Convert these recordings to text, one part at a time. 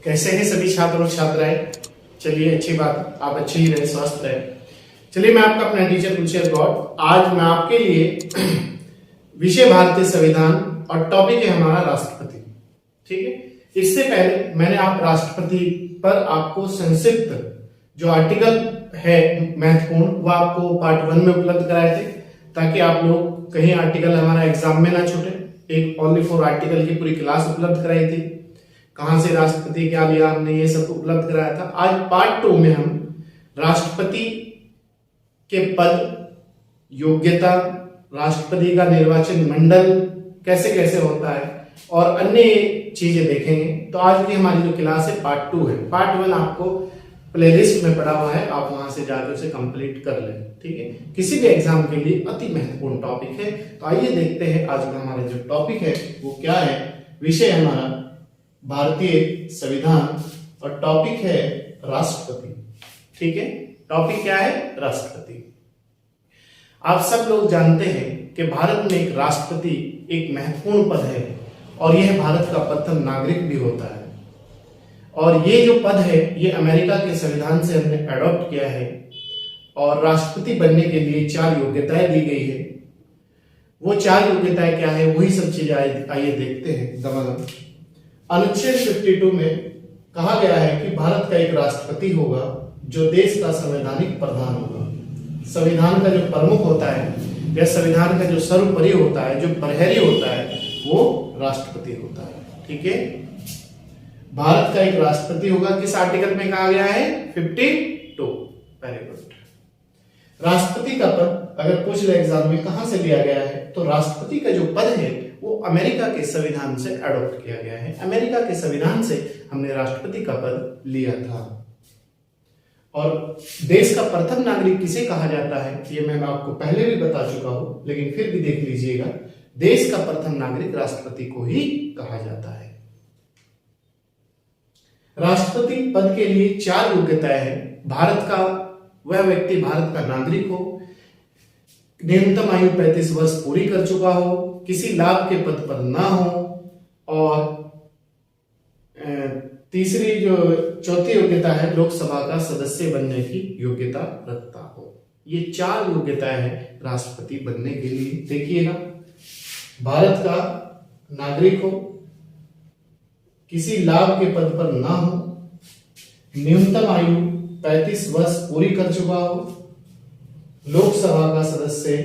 कैसे हैं सभी छात्र और छात्राएं। चलिए अच्छी बात, आप अच्छे ही रहे, स्वस्थ रहे। चलिए मैं आपका अपना टीचर कुलचेर गौड। आज मैं आपके लिए विषय भारतीय संविधान और टॉपिक है हमारा राष्ट्रपति। ठीक है, इससे पहले मैंने आप राष्ट्रपति पर आपको संक्षिप्त जो आर्टिकल है महत्वपूर्ण वो आपको पार्ट 1 में उपलब्ध कराए थे, ताकि आप लोग कहीं आर्टिकल हमारा एग्जाम में ना छूटे। एक ओनली फॉर आर्टिकल की पूरी क्लास उपलब्ध कराई थी, कहां से राष्ट्रपति क्या लिया हमने, ये सब उपलब्ध कराया था। आज पार्ट 2 में हम राष्ट्रपति के पद, योग्यता, राष्ट्रपति का निर्वाचन मंडल कैसे कैसे होता है और अन्य चीजें देखेंगे। तो आज की हमारी जो क्लास है पार्ट 2 है। पार्ट 1 आपको प्लेलिस्ट में पड़ा हुआ है, आप वहां से जाकर उसे कंप्लीट कर लें। ठीक है, किसी भी एग्जाम के लिए अति महत्वपूर्ण टॉपिक है। तो आइए देखते हैं आज का हमारा जो टॉपिक है वो क्या है। विषय हमारा भारतीय संविधान और टॉपिक है राष्ट्रपति। ठीक है, टॉपिक क्या है? राष्ट्रपति। आप सब लोग जानते हैं कि भारत में एक राष्ट्रपति एक महत्वपूर्ण पद है और यह भारत का प्रथम नागरिक भी होता है। और ये जो पद है ये अमेरिका के संविधान से हमने अडॉप्ट किया है और राष्ट्रपति बनने के लिए 4 योग्यताएं दी गई है। वो 4 योग्यताएं क्या है, वही सब चीजें आइए देखते हैं दमादम। अनुच्छेद 52 में कहा गया है कि भारत का एक राष्ट्रपति होगा जो देश का संवैधानिक प्रधान होगा। संविधान का जो प्रमुख होता है या संविधान का जो सर्वोपरि होता है, जो प्रहरी होता है, वो राष्ट्रपति होता है। ठीक है, भारत का एक राष्ट्रपति होगा। किस आर्टिकल में कहा गया है? 52। Very good. राष्ट्रपति का पद अगर पूछ ले एग्जाम में कहां से लिया गया है, तो राष्ट्रपति का जो पद है वो अमेरिका के संविधान से अडॉप्ट किया गया है। अमेरिका के संविधान से हमने राष्ट्रपति का पद लिया था। और देश का प्रथम नागरिक किसे कहा जाता है ये मैं आपको पहले भी बता चुका हूं, लेकिन फिर भी देख लीजिएगा। देश का प्रथम नागरिक राष्ट्रपति को ही कहा जाता है। राष्ट्रपति पद के लिए 4 योग्यताएं हैं। भारत का वह व्यक्ति भारत का नागरिक हो, न्यूनतम आयु 35 वर्ष पूरी कर चुका हो, किसी लाभ के पद पर ना हो, और तीसरी जो चौथी योग्यता है लोकसभा का सदस्य बनने की योग्यता रखता हो। ये 4 योग्यताएं हैं राष्ट्रपति बनने के लिए। देखिएगा, भारत का नागरिक हो, किसी लाभ के पद पर ना हो, न्यूनतम आयु 35 वर्ष पूरी कर चुका हो, लोकसभा का सदस्य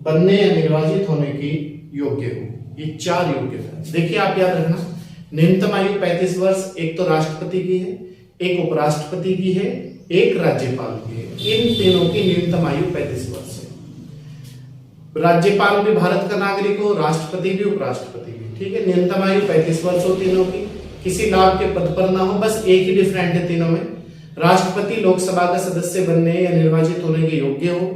बनने या निर्वाचित होने की योग्य हो। ये 4 योग्यता। देखिए, आप याद रखना, न्यूनतम आयु 35 वर्ष एक तो राष्ट्रपति की है, एक उपराष्ट्रपति की है, एक राज्यपाल की है। इन तीनों की न्यूनतम आयु 35 वर्ष है। राज्यपाल भी भारत का नागरिक हो, राष्ट्रपति भी, उपराष्ट्रपति भी। ठीक है, न्यूनतम आयु 35 वर्ष हो तीनों की, किसी लाभ के पद पर ना हो। बस एक ही डिफरेंट है तीनों में। राष्ट्रपति लोकसभा का सदस्य बनने या निर्वाचित होने के योग्य हो,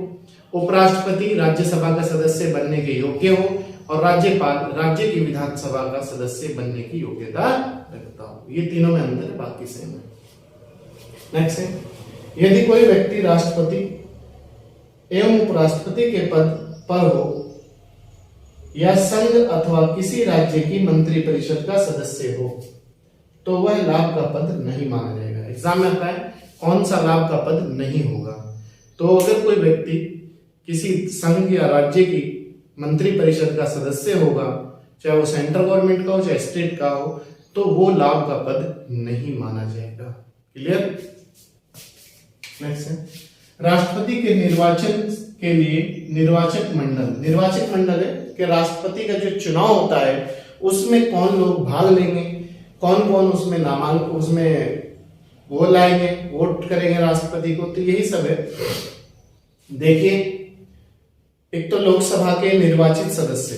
उपराष्ट्रपति राज्यसभा का सदस्य बनने के योग्य हो, और राज्यपाल राज्य की विधानसभा का सदस्य बनने की योग्यता रखता हो। ये तीनों में अंतर है, बाकी सेम है। नेक्स्ट है, यदि कोई व्यक्ति राष्ट्रपति एवं उपराष्ट्रपति के पद पर हो या संघ अथवा किसी राज्य की मंत्रिपरिषद का सदस्य हो तो वह लाभ का पद नहीं माना जाएगा। एग्जाम में आता है कौन सा लाभ का पद नहीं होगा। तो अगर कोई व्यक्ति किसी संघ या राज्य की मंत्रिपरिषद का सदस्य होगा, चाहे वो सेंट्रल गवर्नमेंट का हो चाहे स्टेट का हो, तो वो लाभ का पद नहीं माना जाएगा। क्लियर? नेक्स्ट है, राष्ट्रपति के निर्वाचन के लिए निर्वाचक मंडल है कि राष्ट्रपति का जो चुनाव होता है उसमें कौन लोग भाग लेंगे, कौन कौन उसमें वो लाएंगे, वोट करेंगे राष्ट्रपति को। तो यही सब है। देखिए, एक तो लोकसभा के निर्वाचित सदस्य,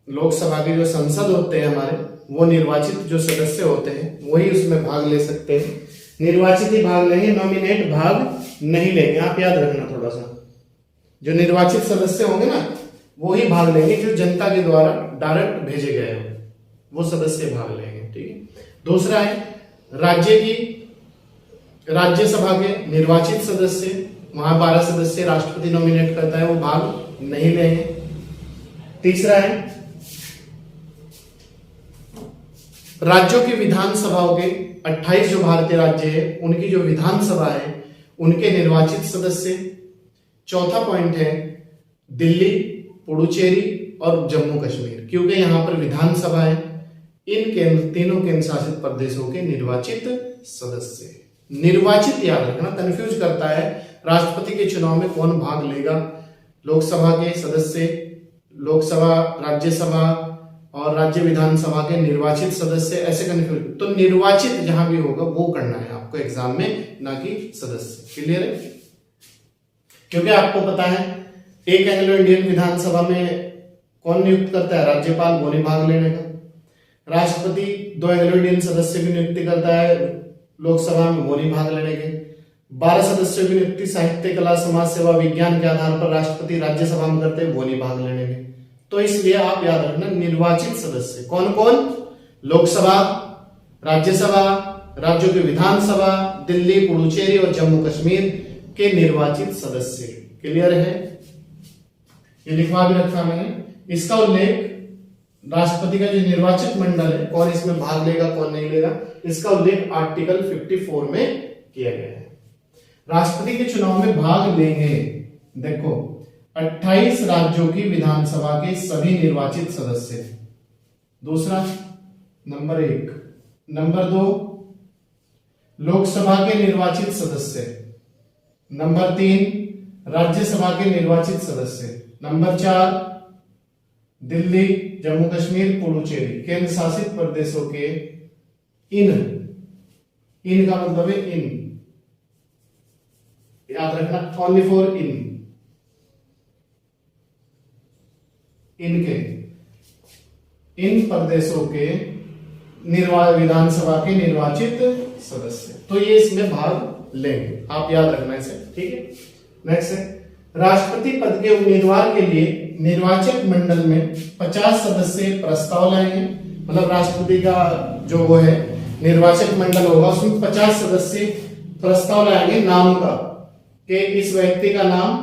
लोकसभा के जो संसद होते हैं हमारे, वो निर्वाचित जो सदस्य होते हैं वही उसमें भाग ले सकते हैं। निर्वाचित ही भाग लेंगे, नॉमिनेट भाग नहीं लेंगे। आप याद रखना थोड़ा सा, जो निर्वाचित सदस्य होंगे ना वो ही भाग लेंगे, जो जनता के द्वारा डायरेक्ट भेजे गए हो वो सदस्य भाग लेंगे। ठीक है। दूसरा है राज्यसभा के निर्वाचित सदस्य, वहां 12 सदस्य राष्ट्रपति नॉमिनेट करता है, वो भाग नहीं लेंगे। तीसरा है राज्यों की विधानसभाओं के 28 जो भारतीय राज्य है उनकी जो विधानसभा है उनके निर्वाचित सदस्य। चौथा पॉइंट है दिल्ली, पुडुचेरी और जम्मू कश्मीर, क्योंकि यहां पर विधानसभा है, इन केंद्र तीनों केंद्र शासित प्रदेशों के निर्वाचित सदस्य। निर्वाचित याद रखना, कंफ्यूज करता है राष्ट्रपति के चुनाव में कौन भाग लेगा। लोकसभा के सदस्य, लोकसभा, राज्यसभा और राज्य विधानसभा के निर्वाचित सदस्य, ऐसे कंफ्यूज। तो निर्वाचित जहां भी होगा वो करना है आपको एग्जाम में, ना कि सदस्य। क्लियर है? क्योंकि आपको पता है एक एंग्लो इंडियन विधानसभा में कौन नियुक्त करता है? राज्यपाल, वो नहीं भाग लेने का। राष्ट्रपति 2 एंग्लो इंडियन सदस्य की नियुक्ति करता है लोकसभा में, वो नहीं भाग लेने के। 12 सदस्यों की नियुक्ति साहित्य, कला, समाज सेवा, विज्ञान के आधार पर राष्ट्रपति राज्यसभा में करते हैं, वो नहीं भाग लेने के। तो इसलिए आप याद रखना निर्वाचित सदस्य कौन कौन? लोकसभा, राज्यसभा, राज्यों की विधानसभा, दिल्ली, पुडुचेरी और जम्मू कश्मीर के निर्वाचित सदस्य। क्लियर है? ये लिखवा भी रखा मैंने। इसका उल्लेख राष्ट्रपति का जो निर्वाचित मंडल है, कौन इसमें भाग लेगा कौन नहीं लेगा, इसका उल्लेख आर्टिकल 54 में किया गया है। राष्ट्रपति के चुनाव में भाग लेंगे, देखो 28 राज्यों की विधानसभा के सभी निर्वाचित सदस्य। दूसरा, नंबर 1। नंबर 2, लोकसभा के निर्वाचित सदस्य। नंबर 3, राज्यसभा के निर्वाचित सदस्य। नंबर 4, दिल्ली, जम्मू कश्मीर, पुडुचेरी केंद्र शासित प्रदेशों के इन का मतलब है इन, याद रखना, ओनली फॉर इनके, इन प्रदेशों के विधानसभा के निर्वाचित सदस्य। तो ये इसमें भाग लेंगे, आप याद रखना इसे। ठीक है? नेक्स्ट है राष्ट्रपति पद के उम्मीदवार के लिए निर्वाचक मंडल में 50 सदस्य प्रस्ताव लाएंगे। मतलब राष्ट्रपति का जो वो है निर्वाचक मंडल होगा, उसमें 50 सदस्य प्रस्ताव लाएंगे नाम का, कि इस व्यक्ति का नाम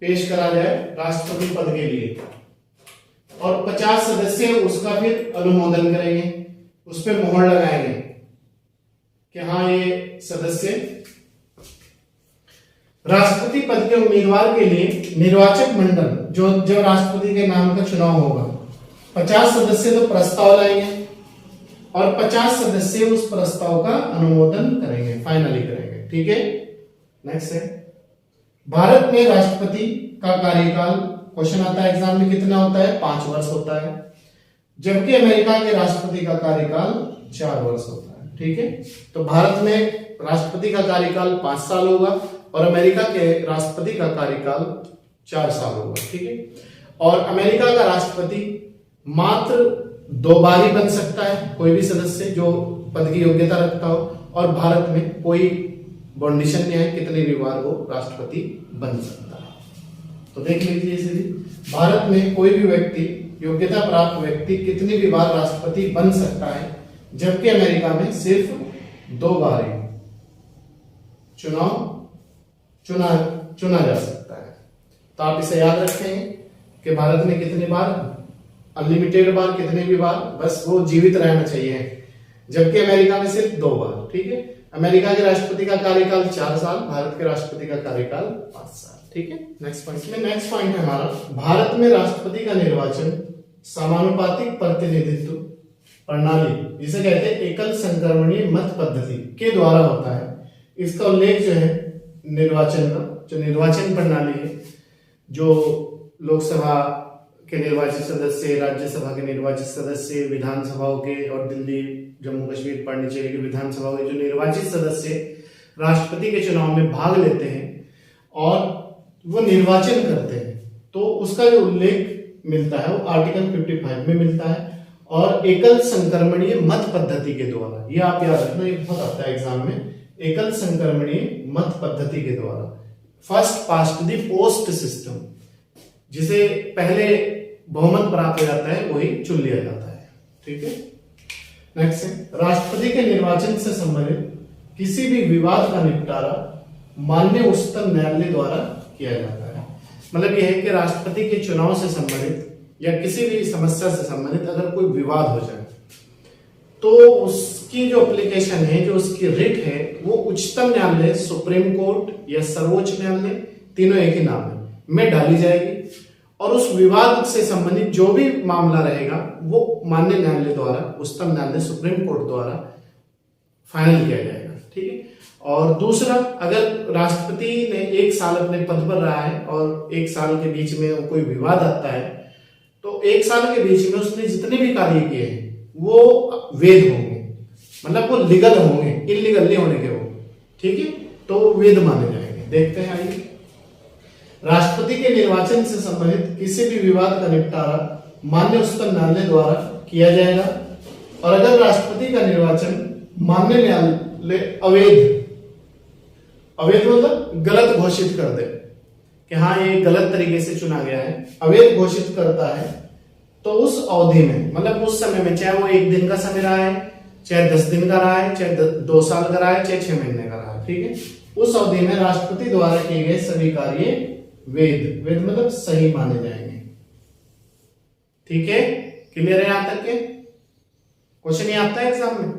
पेश करा जाए राष्ट्रपति पद के लिए, और 50 सदस्य उसका फिर अनुमोदन करेंगे, उस पर मोहर लगाएंगे कि हाँ ये सदस्य। राष्ट्रपति पद के उम्मीदवार के लिए निर्वाचक मंडल जो जब राष्ट्रपति के नाम का चुनाव होगा, 50 सदस्य तो प्रस्ताव लाएंगे और 50 सदस्य उस प्रस्ताव का अनुमोदन करेंगे, फाइनली करेंगे। ठीक है? नेक्स्ट है भारत में राष्ट्रपति का कार्यकाल, क्वेश्चन आता है एग्जाम में, कितना होता है? 5 वर्ष होता है, जबकि अमेरिका के राष्ट्रपति का कार्यकाल 4 वर्ष होता है। ठीक है? तो भारत में राष्ट्रपति का कार्यकाल 5 साल होगा और अमेरिका के राष्ट्रपति का कार्यकाल 4 साल होगा। ठीक है? और अमेरिका का राष्ट्रपति मात्र 2 बार ही बन सकता है, कोई भी सदस्य जो पद की योग्यता रखता हो, और भारत में कोई बाउंडेशन नहीं है कितनी भी बार वो राष्ट्रपति बन सकता है। तो देख लीजिए इसे भी, भारत में कोई भी व्यक्ति, योग्यता प्राप्त व्यक्ति कितनी भी बार राष्ट्रपति बन सकता है, जबकि अमेरिका में सिर्फ 2 बार ही चुना जा सकता है। तो आप इसे याद रखेंगे कि भारत में कितनी बार, अनलिमिटेड बार, कितने भी बार, बस वो जीवित रहना चाहिए, जबकि अमेरिका में सिर्फ 2 बार। ठीक है? अमेरिका के राष्ट्रपति का कार्यकाल 4 साल, भारत के राष्ट्रपति का कार्यकाल 5 साल। ठीक है? नेक्स्ट पॉइंट में, नेक्स्ट पॉइंट है हमारा, भारत में राष्ट्रपति का निर्वाचन समानुपातिक प्रतिनिधित्व प्रणाली, जिसे कहते हैं एकल संक्रमणीय मत पद्धति के द्वारा होता है। इसका उल्लेख जो है निर्वाचन का, जो निर्वाचन प्रणाली है, जो लोकसभा के निर्वाचित सदस्य, राज्यसभा के निर्वाचित सदस्य, विधानसभाओं के और दिल्ली, जम्मू कश्मीर, पांडिचेरी के विधानसभाओं के जो निर्वाचित सदस्य राष्ट्रपति के चुनाव में भाग लेते हैं और वो निर्वाचन करते हैं, तो उसका जो उल्लेख मिलता है वो आर्टिकल 55 में मिलता है, और एकल संक्रमणीय मत पद्धति के द्वारा। ये आप याद रखना, ये बहुत आता है एग्जाम में, एकल संक्रमणीय मत पद्धति के द्वारा, first past the post system, जिसे पहले बहुमत प्राप्त हो जाता है वही चुन लिया जाता है। ठीक है? नेक्स्ट है राष्ट्रपति के निर्वाचन से संबंधित किसी भी विवाद का निपटारा माननीय उच्चतम न्यायालय द्वारा किया जाता है। मतलब यह है कि राष्ट्रपति के चुनाव से संबंधित या किसी भी समस्या से संबंधित अगर कोई विवाद हो जाए तो उसकी जो एप्लीकेशन है, जो उसकी रिट है, वो उच्चतम न्यायालय, सुप्रीम कोर्ट या सर्वोच्च न्यायालय, तीनों एक ही नाम है, में डाली जाएगी और उस विवाद से संबंधित जो भी मामला रहेगा वो मान्य न्यायालय द्वारा, उच्चतम न्यायालय, सुप्रीम कोर्ट द्वारा फाइनल किया जाएगा। ठीक है। और दूसरा, अगर राष्ट्रपति ने 1 साल अपने पद पर रहा है और 1 साल के बीच में कोई विवाद आता है, तो 1 साल के बीच में उसने जितने भी कार्य किए हैं वो वैध होंगे, मतलब वो लीगल होंगे, इलीगल नहीं होने के वो। ठीक है, तो वैध माने जाएंगे। देखते हैं, आइए। राष्ट्रपति के निर्वाचन से संबंधित किसी भी विवाद का निपटारा मान्य उच्चतम न्यायालय द्वारा किया जाएगा और अगर राष्ट्रपति का निर्वाचन मान्य न्यायालय अवैध मतलब गलत घोषित कर दे कि हाँ ये गलत तरीके से चुना गया है, अवैध घोषित करता है, तो उस अवधि में, मतलब उस समय में, चाहे वो 1 दिन का समय रहा है, चाहे 10 दिन का रहा है, चाहे 2 साल का रहा है, चाहे 6 महीने का रहा है, ठीक है, उस अवधि में राष्ट्रपति द्वारा किए गए सभी कार्य वैध, वैध मतलब सही माने जाएंगे। ठीक है, क्लियर है यहां तक के? क्वेश्चन ये आता है एग्जाम में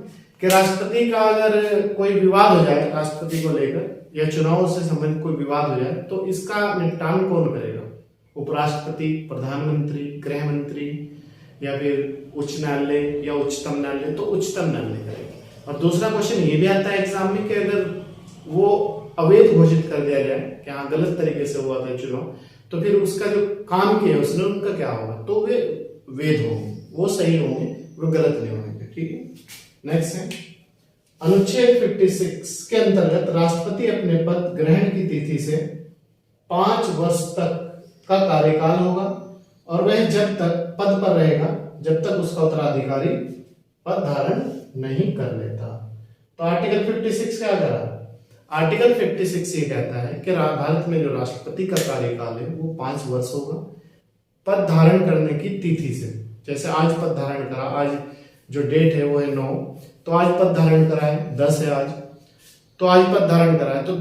कि राष्ट्रपति का अगर कोई विवाद हो जाए राष्ट्रपति को लेकर या चुनाव से संबंधित कोई विवाद हो जाए तो इसका निपटान कौन करेगा? उपराष्ट्रपति, प्रधानमंत्री, गृह मंत्री या फिर उच्च न्यायालय या उच्चतम न्यायालय? तो उच्चतम न्यायालय करेगा। और दूसरा क्वेश्चन ये भी आता है एग्जाम में कि अगर वो अवैध घोषित कर दिया जाए कि हाँ गलत तरीके से हुआ था चुनाव, तो फिर उसका जो काम किया उसने उनका क्या होगा? तो वे वैध होंगे, वो सही होंगे, वो गलत नहीं होंगे। ठीक है, नेक्स्ट है अनुच्छेद 56 के अंतर्गत राष्ट्रपति अपने पद ग्रहण की तिथि से 5 वर्ष तक का कार्यकाल होगा और वह जब तक पद पर रहेगा जब तक उसका उत्तराधिकारी पद धारण नहीं कर लेता। तो आर्टिकल 56 क्या कह रहा है? आर्टिकल 56 ये कहता है कि भारत में जो राष्ट्रपति का कार्यकाल है वो 5 वर्ष होगा पद धारण करने की तिथि से। जैसे आज पद धारण करा, आज जो डेट है वो है 9, तो आज पद धारण करा है 10 है आज, तो आज पद धारण करा है तो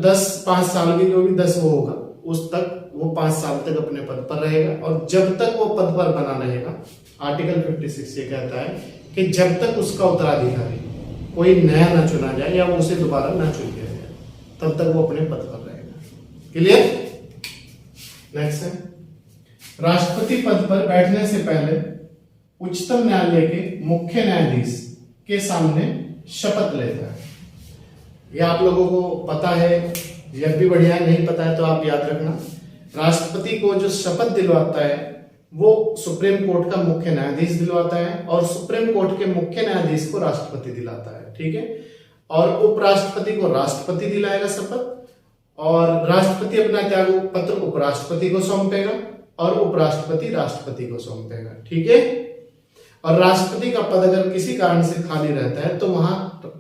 5 साल की जो भी 10 वो होगा उस तक वो 5 साल तक अपने पद पर रहेगा और जब तक वो पद पर बना रहेगा, आर्टिकल 56 ये कहता है कि जब तक उसका उत्तराधिकारी कोई नया ना चुना जाए या वो उसे दोबारा ना चुन लिया जाए तब तक वो अपने पद पर रहेगा। क्लियर? नेक्स्ट है राष्ट्रपति पद पर बैठने से पहले उच्चतम न्यायालय के मुख्य न्यायाधीश के सामने शपथ लेता है। यह आप लोगों को पता है, यह भी बढ़िया है, नहीं पता है तो आप याद रखना। राष्ट्रपति को जो शपथ दिलवाता है वो सुप्रीम कोर्ट का मुख्य न्यायाधीश दिलवाता है और सुप्रीम कोर्ट के मुख्य न्यायाधीश को राष्ट्रपति दिलाता है। ठीक है, और उपराष्ट्रपति को राष्ट्रपति दिलाएगा शपथ और राष्ट्रपति अपना त्याग पत्र उपराष्ट्रपति को सौंपेगा और उपराष्ट्रपति राष्ट्रपति को सौंपेगा। ठीक है, और राष्ट्रपति का पद अगर किसी कारण से खाली रहता है तो वहां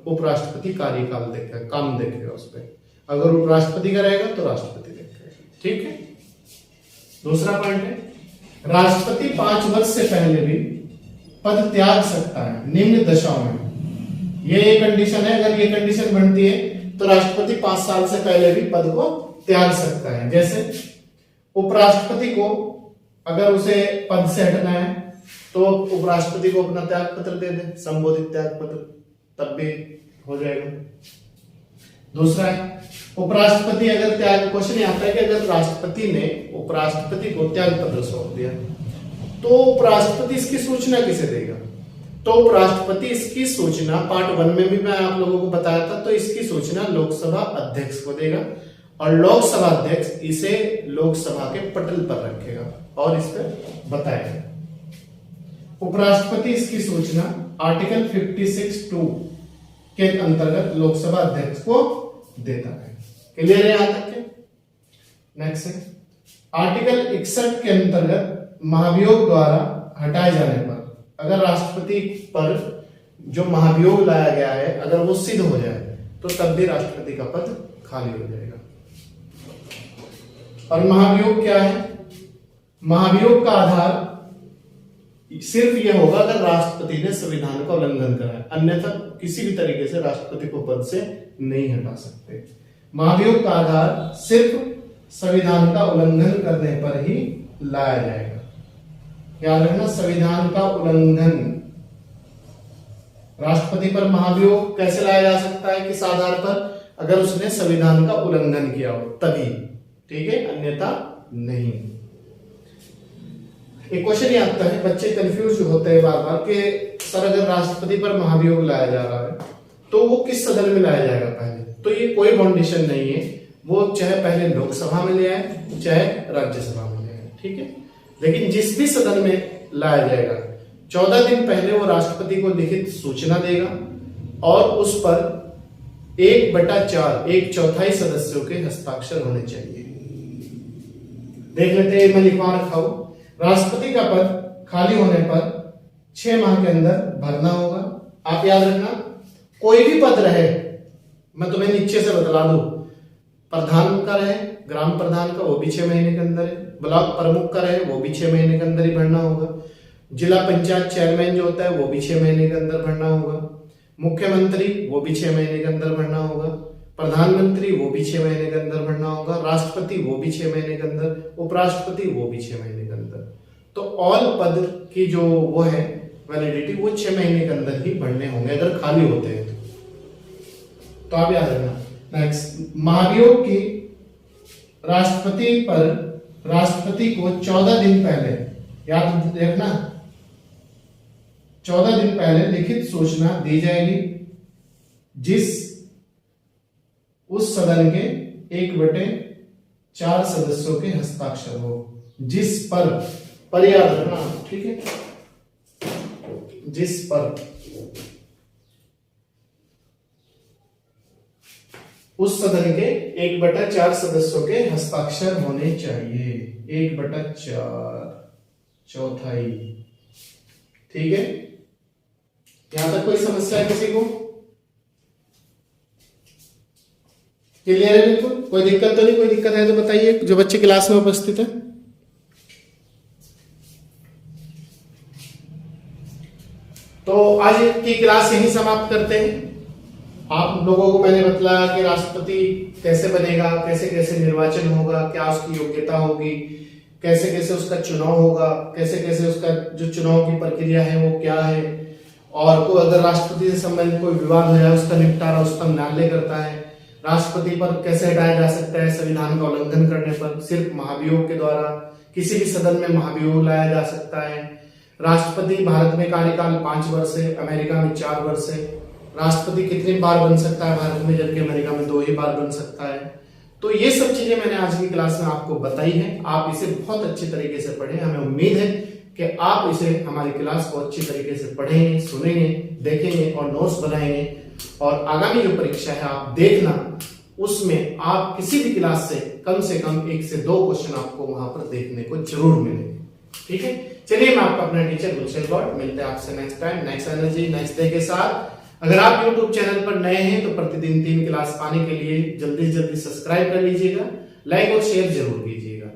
उपराष्ट्रपति कार्यकाल देखेगा, काम देखेगा उस पर। अगर उपराष्ट्रपति का रहेगा तो राष्ट्रपति देखेगा। ठीक है, दूसरा पॉइंट है राष्ट्रपति 5 वर्ष से पहले भी पद त्याग सकता है निम्न दशाओं में। ये कंडीशन है, अगर ये कंडीशन बनती है तो राष्ट्रपति 5 साल से पहले भी पद को त्याग सकता है। जैसे उपराष्ट्रपति को अगर उसे पद से हटना है तो उपराष्ट्रपति को अपना त्याग पत्र दे दे, संबोधित त्याग पत्र, तब भी हो जाएगा। दूसरा है उपराष्ट्रपति अगर त्याग, क्वेश्चन आता है कि अगर राष्ट्रपति ने उपराष्ट्रपति को त्याग पत्र सौंप दिया तो उपराष्ट्रपति इसकी सूचना किसे देगा? तो उपराष्ट्रपति इसकी सूचना पार्ट 1 में भी मैं आप लोगों को बताया था, तो इसकी सूचना लोकसभा अध्यक्ष को देगा और लोकसभा अध्यक्ष इसे लोकसभा के पटल पर रखेगा और इस पर बताएगा। उपराष्ट्रपति इसकी सूचना आर्टिकल 56(2) के अंतर्गत लोकसभा अध्यक्ष को देता है। क्लियर है यहां तक के? नेक्स्ट है आर्टिकल 61 के अंतर्गत महाभियोग द्वारा हटाए जाने पर अगर राष्ट्रपति पर जो महाभियोग लाया गया है अगर वो सिद्ध हो जाए तो तब भी राष्ट्रपति का पद खाली हो जाएगा। और महाभियोग क्या है? महाभियोग का आधार सिर्फ यह होगा अगर राष्ट्रपति ने संविधान का उल्लंघन करा है, अन्यथा किसी भी तरीके से राष्ट्रपति को पद से नहीं हटा सकते। महाभियोग का आधार सिर्फ संविधान का उल्लंघन करने पर ही लाया जाएगा। याद रखना, संविधान का उल्लंघन राष्ट्रपति पर महाभियोग कैसे लाया जा सकता है, किस आधार पर, अगर उसने संविधान का उल्लंघन किया हो तभी, ठीक है, अन्यथा नहीं। एक क्वेश्चन ये आता है, बच्चे कंफ्यूज होते हैं बार बार कि सर अगर राष्ट्रपति पर महाभियोग लाया जा रहा है तो वो किस सदन में लाया जाएगा पहले। तो ये कोई बाउंडेशन नहीं है, वो चाहे पहले लोकसभा में ले आए चाहे राज्यसभा में ले आए, ठीक है। लेकिन जिस भी सदन में लाया जाएगा 14 दिन पहले वो राष्ट्रपति को लिखित सूचना देगा और उस पर 1/4 1/4 सदस्यों के हस्ताक्षर होने चाहिए। देख लेते हैं, मैं लिखवा रखा हूं, राष्ट्रपति का पद खाली होने पर 6 माह के अंदर भरना होगा। आप याद रखना, कोई भी पद रहे, मैं तुम्हें नीचे से बतला दूं, प्रधान का रहे, ग्राम प्रधान का, वो भी 6 महीने के अंदर है, ब्लॉक प्रमुख का रहे, वो भी 6 महीने के अंदर ही भरना होगा, जिला पंचायत चेयरमैन जो होता है वो भी 6 महीने के अंदर भरना होगा, मुख्यमंत्री वो भी 6 महीने के अंदर भरना होगा, प्रधानमंत्री वो भी 6 महीने के अंदर भरना होगा, राष्ट्रपति वो भी 6 महीने के अंदर, उपराष्ट्रपति वो भी 6 महीने के अंदर। तो ऑल पद की जो वो है वैलिडिटी वो 6 महीने के अंदर ही भरने होंगे अगर खाली होते हैं तो आप याद रखना। नेक्स्ट, महाभियोग की राष्ट्रपति को 14 दिन पहले, याद रखना 14 दिन पहले लिखित सूचना दी जाएगी जिस उस सदन के 1/4 सदस्यों के हस्ताक्षर हो, जिस पर याद रखना, ठीक है, जिस पर उस सदन के 1/4 सदस्यों के हस्ताक्षर होने चाहिए, 1/4 चौथाई, ठीक है। यहां तक कोई समस्या है किसी को? क्लियर है बिल्कुल? कोई दिक्कत तो नहीं? कोई दिक्कत है तो बताइए, जो बच्चे क्लास में उपस्थित है। तो आज की क्लास यहीं समाप्त करते हैं। आप लोगों को मैंने बताया कि राष्ट्रपति कैसे बनेगा, कैसे कैसे निर्वाचन होगा, क्या उसकी योग्यता होगी, कैसे कैसे उसका चुनाव होगा, कैसे कैसे उसका जो चुनाव की प्रक्रिया है वो क्या है, और को अगर राष्ट्रपति से संबंधित कोई विवाद हो जाए उसका निपटारा उच्चतम न्यायालय करता है, राष्ट्रपति पर कैसे हटाया जा सकता है संविधान का उल्लंघन करने पर, सिर्फ महाभियोग के द्वारा, किसी भी सदन में महाभियोग लाया जा सकता है, राष्ट्रपति भारत में कार्यकाल 5 वर्ष है, अमेरिका में 4 वर्ष है, राष्ट्रपति कितनी बार बन सकता है भारत में, जबकि अमेरिका में 2 ही बार बन सकता है। तो ये सब चीजें मैंने आज की क्लास में आपको बताई हैं, आप इसे बहुत अच्छे तरीके से पढ़ें। हमें उम्मीद है कि आप इसे हमारी क्लास को अच्छी तरीके से पढ़ेंगे, सुनेंगे, देखेंगे और नोट्स बनाएंगे, और आगामी जो परीक्षा है आप देखना, उसमें आप किसी भी क्लास से कम 1 से 2 क्वेश्चन आपको वहां पर देखने को जरूर मिलेंगे, ठीक है। चलिए, मैं आपका अपना टीचर गुलशन गौड़, मिलते हैं आपसे next time, next energy, next day के साथ। अगर आप YouTube चैनल पर नए हैं तो प्रतिदिन 3 क्लास पाने के लिए जल्दी से जल्दी सब्सक्राइब कर लीजिएगा, लाइक और शेयर जरूर कीजिएगा।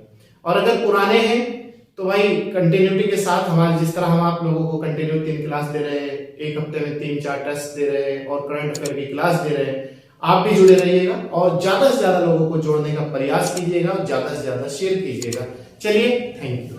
और अगर पुराने हैं तो भाई कंटिन्यूटी के साथ हमारे, जिस तरह हम आप लोगों को कंटिन्यू 3 क्लास दे रहे हैं, एक हफ्ते में 3-4 टेस्ट दे रहे हैं और करंट अफेयर की क्लास दे रहे हैं, आप भी जुड़े रहिएगा और ज्यादा से ज्यादा लोगों को जोड़ने का प्रयास कीजिएगा और ज्यादा से ज्यादा शेयर कीजिएगा। चलिए, थैंक यू।